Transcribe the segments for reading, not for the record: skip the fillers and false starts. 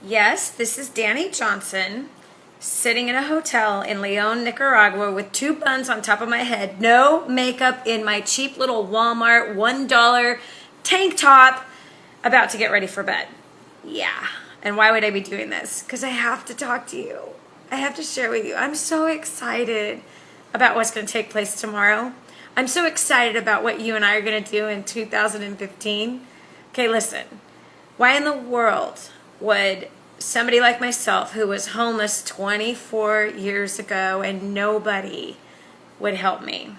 Yes, this is Dani Johnson, sitting in a hotel in Leon, Nicaragua with 2 buns on top of my head, no makeup, in my cheap little Walmart $1 tank top, about to get ready for bed. Yeah, and why would I be doing this? Because I have to talk to you. I have to share with you. I'm so excited about what's going to take place tomorrow. I'm so excited about what you and I are going to do in 2015. Okay, listen. Why in the world would somebody like myself, who was homeless 24 years ago and nobody would help me,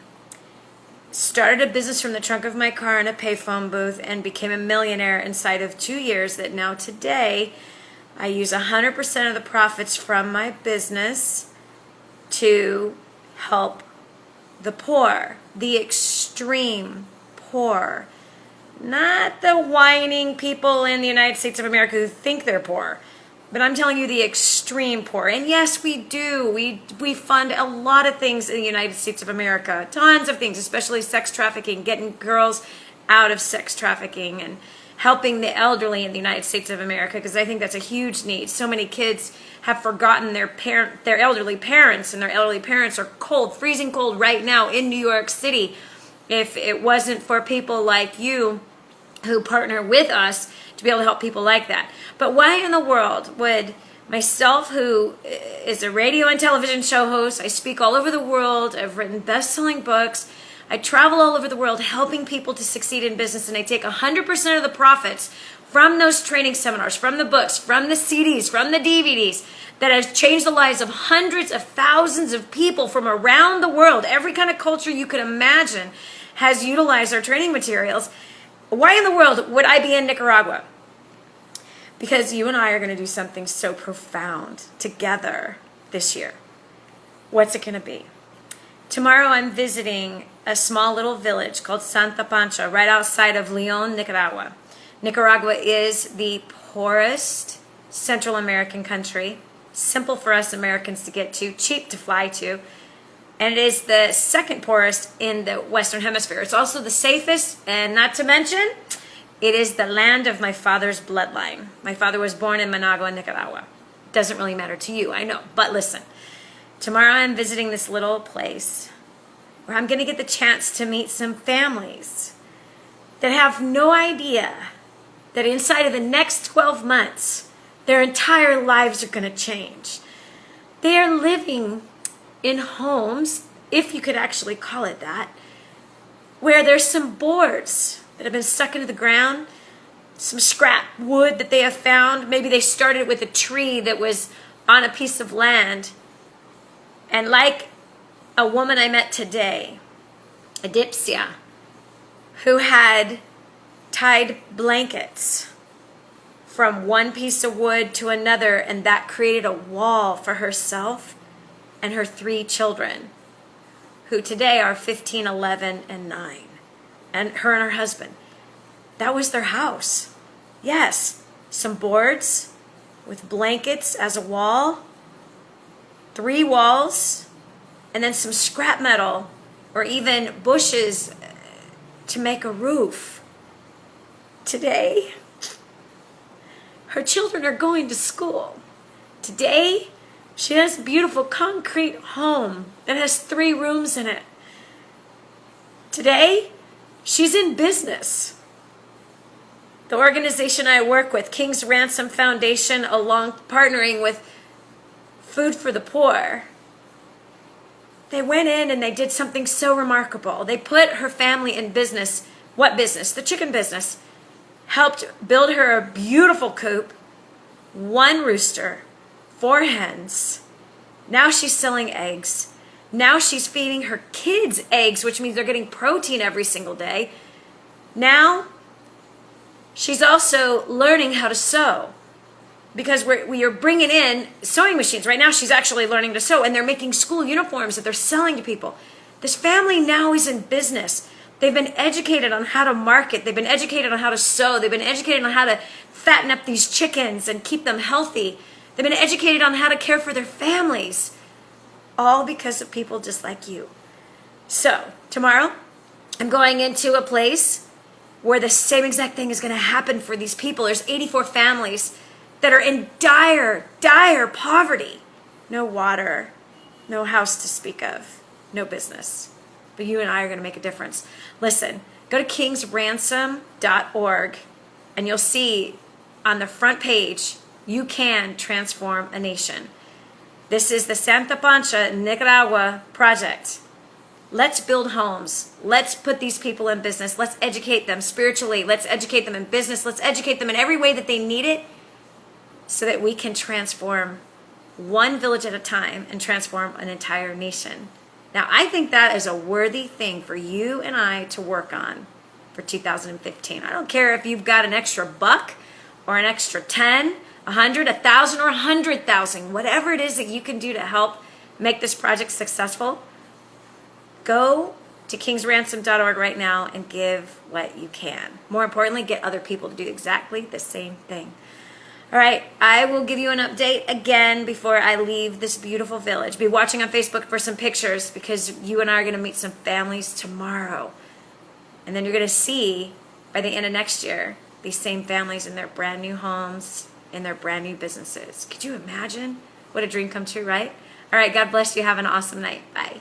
started a business from the trunk of my car in a payphone booth and became a millionaire inside of 2 years, that now today I use 100% of the profits from my business to help the poor, the extreme poor, not the whining people in the United States of America who think they're poor, but I'm telling you, the extreme poor. And yes, we do. We fund a lot of things in the United States of America. Tons of things, especially sex trafficking, getting girls out of sex trafficking and helping the elderly in the United States of America, because I think that's a huge need. So many kids have forgotten their elderly parents, and their elderly parents are cold, freezing cold right now in New York City. If it wasn't for people like you who partner with us to be able to help people like that. But why in the world would myself, who is a radio and television show host, I speak all over the world, I've written best-selling books, I travel all over the world helping people to succeed in business, and I take 100% of the profits from those training seminars, from the books, from the CDs, from the DVDs, that has changed the lives of hundreds of thousands of people from around the world. Every kind of culture you could imagine has utilized our training materials. Why in the world would I be in Nicaragua? Because you and I are going to do something so profound together this year. What's it going to be? Tomorrow I'm visiting a small little village called Santa Pancha, right outside of Leon, Nicaragua. Nicaragua is the poorest Central American country. Simple for us Americans to get to, cheap to fly to. And it is the second poorest in the Western Hemisphere. It's also the safest, and not to mention, it is the land of my father's bloodline. My father was born in Managua, Nicaragua. Doesn't really matter to you, I know. But listen, tomorrow I'm visiting this little place where I'm going to get the chance to meet some families that have no idea that inside of the next 12 months, their entire lives are going to change. They are living in homes, if you could actually call it that, where there's some boards that have been stuck into the ground, some scrap wood that they have found. Maybe they started with a tree that was on a piece of land. And like a woman I met today, Adipsia, who had tied blankets from one piece of wood to another, and that created a wall for herself and her 3 children, who today are 15, 11, and 9. And her husband. That was their house. Yes, some boards with blankets as a wall, 3 walls, and then some scrap metal or even bushes to make a roof. Today, her children are going to school. Today, she has a beautiful concrete home that has 3 rooms in it. Today, she's in business. The organization I work with, King's Ransom Foundation, along partnering with Food for the Poor, they went in and they did something so remarkable. They put her family in business. What business? The chicken business. Helped build her a beautiful coop, 1 rooster, 4 hens. Now she's selling eggs. Now she's feeding her kids eggs, which means they're getting protein every single day. Now she's also learning how to sew, because we are bringing in sewing machines. Right now she's actually learning to sew, and they're making school uniforms that they're selling to people. This family now is in business. They've been educated on how to market. They've been educated on how to sew. They've been educated on how to fatten up these chickens and keep them healthy. They've been educated on how to care for their families. All because of people just like you. So, tomorrow, I'm going into a place where the same exact thing is going to happen for these people. There's 84 families that are in dire, dire poverty. No water, no house to speak of, no business. But you and I are going to make a difference. Listen, go to kingsransom.org and you'll see on the front page, you can transform a nation. This is the Santa Pancha, Nicaragua project. Let's build homes. Let's put these people in business. Let's educate them spiritually. Let's educate them in business. Let's educate them in every way that they need it so that we can transform one village at a time and transform an entire nation. Now, I think that is a worthy thing for you and I to work on for 2015. I don't care if you've got an extra buck or an extra 10, 100, 1,000, or 100,000, whatever it is that you can do to help make this project successful. Go to kingsransom.org right now and give what you can. More importantly, get other people to do exactly the same thing. All right, I will give you an update again before I leave this beautiful village. Be watching on Facebook for some pictures because you and I are going to meet some families tomorrow. And then you're going to see by the end of next year these same families in their brand new homes, in their brand new businesses. Could you imagine? What a dream come true, right? All right, God bless you. Have an awesome night. Bye.